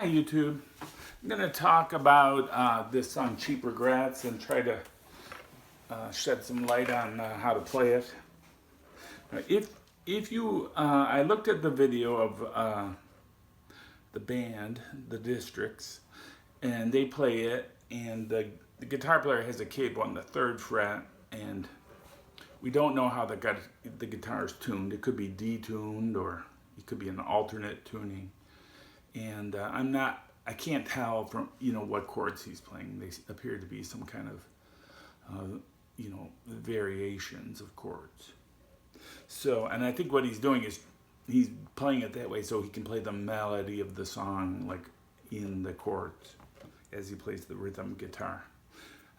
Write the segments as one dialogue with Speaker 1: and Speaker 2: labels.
Speaker 1: Hi YouTube. I'm going to talk about this song Cheap Regrets and try to shed some light on how to play it. If you, I looked at the video of the band, the Districts, and they play it, and the guitar player has a capo on the 3rd fret, and we don't know how the guitar is tuned. It could be detuned or it could be an alternate tuning. And I can't tell from, what chords he's playing. They appear to be some kind of, variations of chords. So, and I think what he's doing is he's playing it that way so he can play the melody of the song, like in the chords, as he plays the rhythm guitar.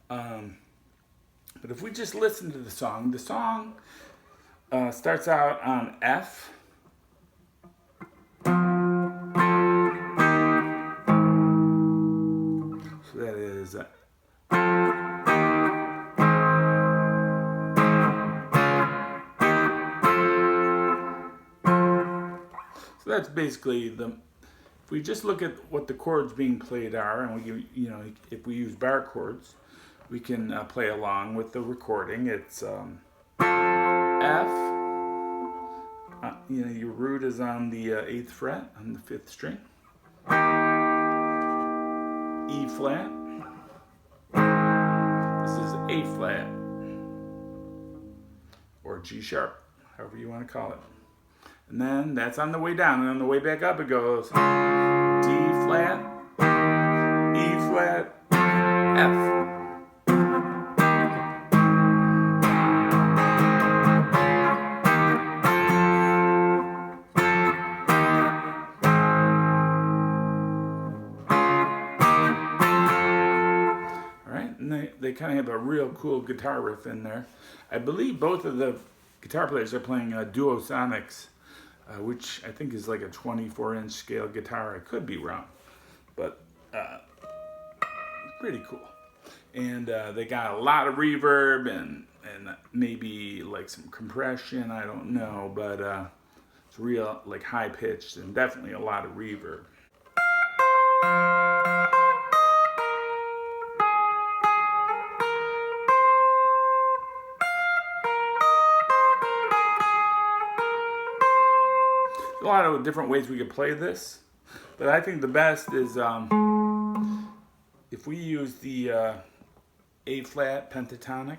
Speaker 1: But if we just listen to the song starts out on F. So that is so that's basically if we just look at what the chords being played are, and if we use bar chords, we can play along with the recording. It's F. Your root is on the 8th fret on the 5th string. E flat. This is A flat, or G sharp, however you want to call it. And then that's on the way down, and on the way back up it goes D flat, E flat, F. They kind of have a real cool guitar riff in there. I believe both of the guitar players are playing duosonics, which I think is like a 24-inch scale guitar. I could be wrong, but pretty cool. And they got a lot of reverb and maybe like some compression, I don't know, but it's real like high pitched and definitely a lot of reverb. A lot of different ways we could play this, but I think the best is if we use the A flat pentatonic.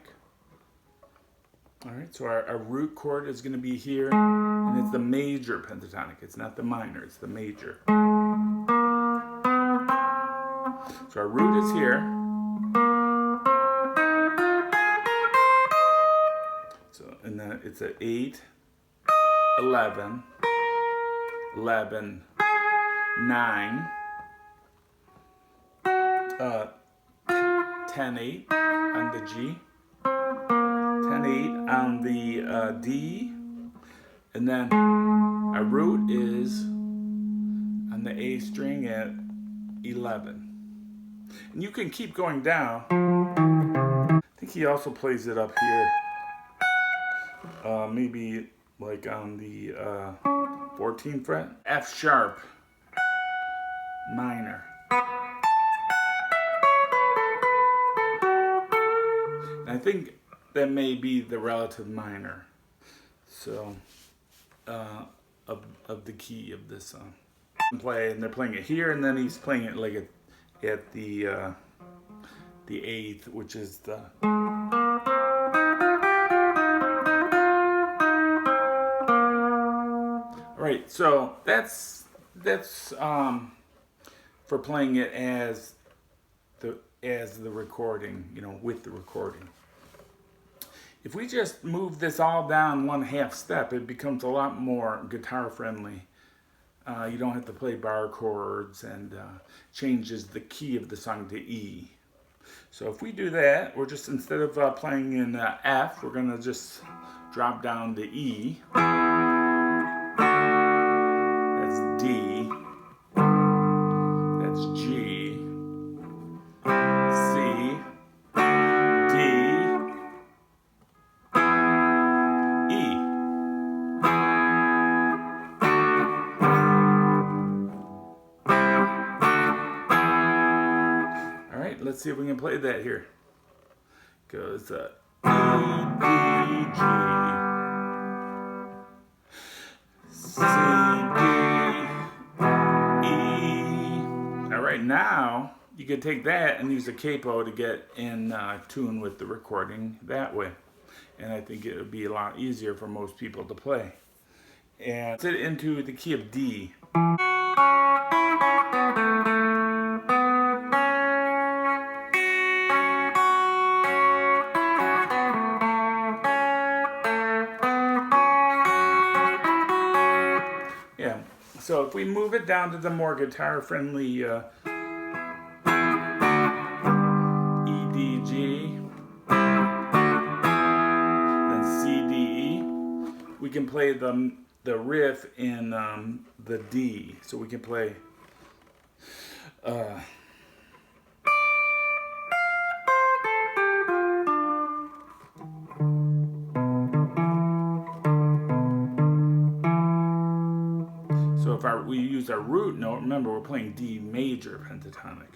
Speaker 1: All right, so our root chord is going to be here, and it's the major pentatonic. It's not the minor, it's the major. So our root is here. So, and then it's an 8, 11, 11, 9, 10, 8 on the G, 10, 8 on the D, and then our root is on the A string at 11. And you can keep going down. I think he also plays it up here, maybe like on the 14th fret, F sharp minor. And I think that may be the relative minor, so of the key of this song. And they're playing it here, and then he's playing it like at the 8th, which is the. Right, so that's for playing it as the recording, with the recording. If we just move this all down 1/2 step, it becomes a lot more guitar friendly. You don't have to play bar chords, and changes the key of the song to E. So if we do that, we're just, instead of playing in F, we're gonna just drop down to E. D, that's G, C, D, E. let's see if we can play that here. Goes E, D, G, C, D, E. All right, now you can take that and use a capo to get in tune with the recording that way. And I think it would be a lot easier for most people to play. And set it into the key of D. Yeah, so if we move it down to the more guitar-friendly E, D, G, then C, D, E, we can play the riff in the D. So we can play so if we use our root note, remember we're playing D major pentatonic.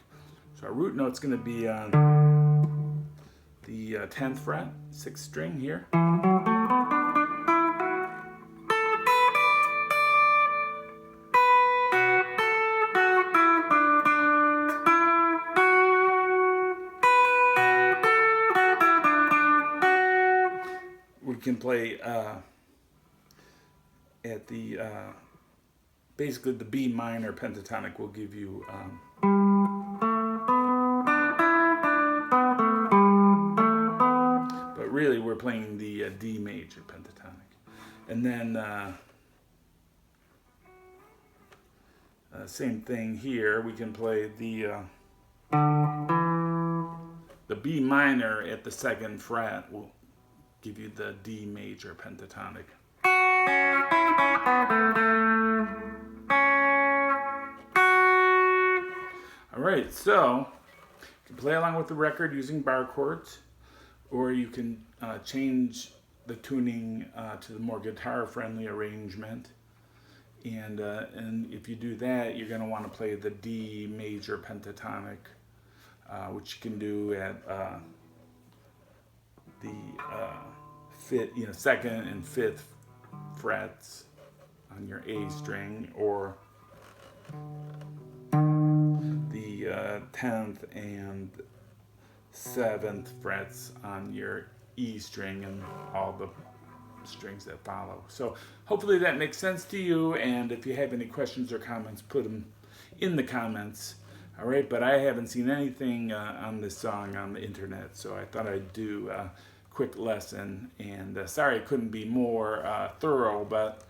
Speaker 1: So our root note's going to be on the 10th fret, 6th string here. We can play at the basically the B minor pentatonic will give you but really we're playing the D major pentatonic, and then same thing here. We can play the B minor at the 2nd fret will give you the D major pentatonic. All right, so you can play along with the record using bar chords, or you can change the tuning to the more guitar-friendly arrangement. And if you do that, you're going to want to play the D major pentatonic, which you can do at the 2nd and 5th frets on your A string, or the 10th and 7th frets on your E string and all the strings that follow. So hopefully that makes sense to you, and if you have any questions or comments, put them in the comments. All right, but I haven't seen anything on this song on the internet, so I thought I'd do a quick lesson, and sorry I couldn't be more thorough, but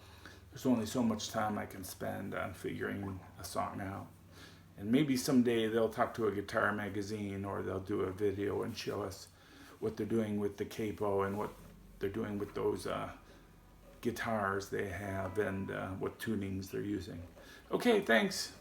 Speaker 1: there's only so much time I can spend on figuring a song out. And maybe someday they'll talk to a guitar magazine, or they'll do a video and show us what they're doing with the capo and what they're doing with those guitars they have, and what tunings they're using. Okay, thanks.